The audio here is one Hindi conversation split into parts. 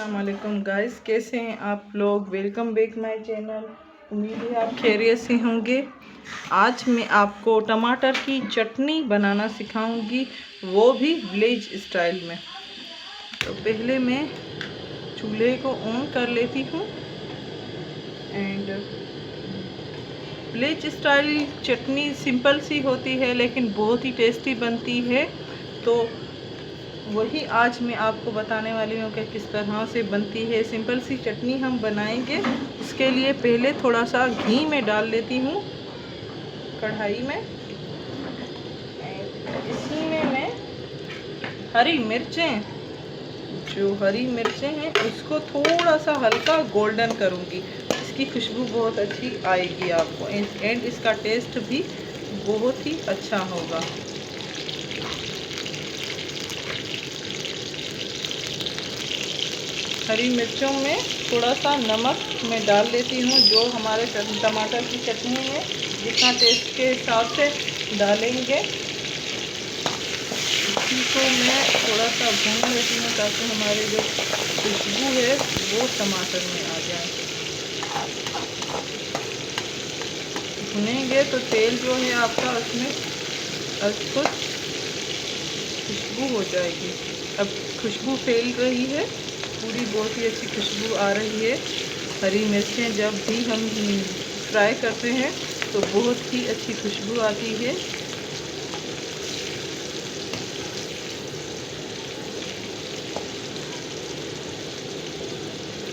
अस्सलाम वालेकुम गाइस, कैसे हैं आप लोग। Welcome back my channel. उम्मीद है आप खैरियत से होंगे। आज मैं आपको टमाटर की चटनी बनाना सिखाऊंगी, वो भी विलेज स्टाइल में। तो पहले मैं चूल्हे को ऑन कर लेती हूँ एंड विलेज स्टाइल चटनी सिंपल सी होती है लेकिन बहुत ही टेस्टी बनती है। तो वही आज मैं आपको बताने वाली हूँ कि किस तरह से बनती है। सिंपल सी चटनी हम बनाएंगे। उसके लिए पहले थोड़ा सा घी में डाल लेती हूँ कढ़ाई में। इसी में मैं हरी मिर्चें हैं उसको थोड़ा सा हल्का गोल्डन करूँगी। इसकी खुशबू बहुत अच्छी आएगी आपको एंड इसका टेस्ट भी बहुत ही अच्छा होगा। हरी मिर्चों में थोड़ा सा नमक मैं डाल लेती हूँ, जो हमारे टमाटर की चटनी में जितना टेस्ट के हिसाब से डालेंगे। इसी को मैं थोड़ा सा भून लेती हूँ ताकि हमारे जो खुशबू है वो टमाटर में आ जाए। भुनेंगे तो तेल जो है आपका उसमें कुछ खुशबू हो जाएगी। अब खुशबू फैल रही है पूरी, बहुत ही अच्छी खुशबू आ रही है। हरी मिर्चें जब भी हम फ्राई करते हैं तो बहुत ही अच्छी खुशबू आती है।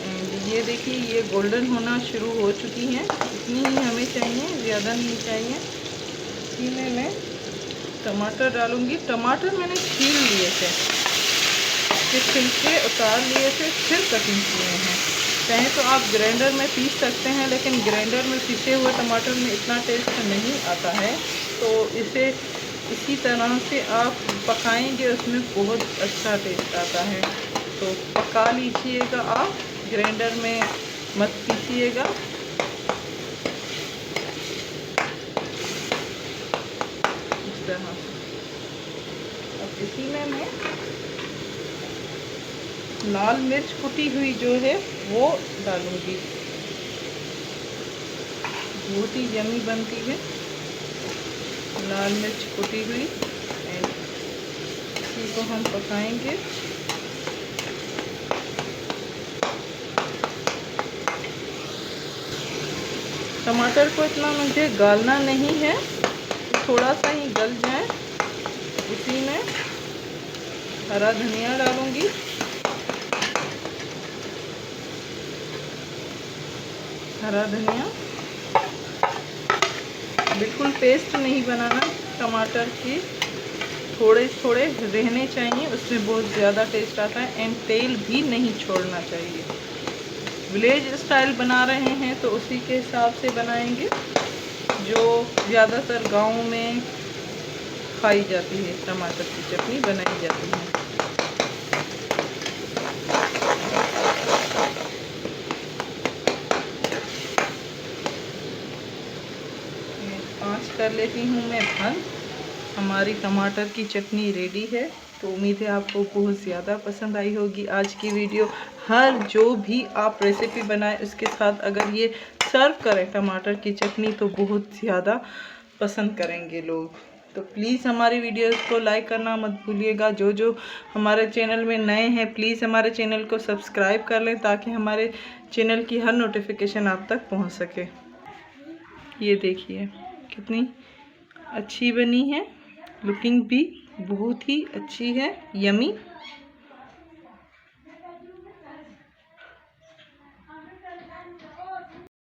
एंड ये देखिए, ये गोल्डन होना शुरू हो चुकी हैं। इतनी ही हमें चाहिए, ज़्यादा नहीं चाहिए। इसी में मैं टमाटर डालूँगी। टमाटर मैंने छील लिए थे, फिर छिलके उतार लिए थे, फिर कटिंग किए हैं। चाहे तो आप ग्राइंडर में पीस सकते हैं, लेकिन ग्राइंडर में पीसे हुए टमाटर में इतना टेस्ट नहीं आता है। तो इसे इसी तरह से आप पकाएंगे, उसमें बहुत अच्छा टेस्ट आता है। तो पका लीजिएगा आप, ग्राइंडर में मत पीसिएगा। इस तरह से अब इसी में मैं लाल मिर्च कुटी हुई जो है वो डालूंगी। बहुत ही यमी बनती है लाल मिर्च कुटी हुई। एंड इसी को हम पकाएंगे। टमाटर को इतना मुझे गालना नहीं है, थोड़ा सा ही गल जाए। इसी में हरा धनिया डालूंगी। हरा धनिया बिल्कुल पेस्ट नहीं बनाना, टमाटर की थोड़े थोड़े रहने चाहिए, उसमें बहुत ज़्यादा टेस्ट आता है। एंड तेल भी नहीं छोड़ना चाहिए। विलेज स्टाइल बना रहे हैं तो उसी के हिसाब से बनाएंगे, जो ज़्यादातर गाँव में खाई जाती है। टमाटर की चटनी बनाई जाती है। आँच कर लेती हूँ मैं बंद। हमारी टमाटर की चटनी रेडी है। तो उम्मीद है आपको बहुत ज़्यादा पसंद आई होगी आज की वीडियो। हर जो भी आप रेसिपी बनाएं उसके साथ अगर ये सर्व करें टमाटर की चटनी तो बहुत ज़्यादा पसंद करेंगे लोग। तो प्लीज़ हमारी वीडियोस को लाइक करना मत भूलिएगा। जो हमारे चैनल में नए हैं प्लीज़ हमारे चैनल को सब्सक्राइब कर लें ताकि हमारे चैनल की हर नोटिफिकेशन आप तक पहुँच सके। ये देखिए कितनी अच्छी बनी है, लुकिंग भी बहुत ही अच्छी है, यमी।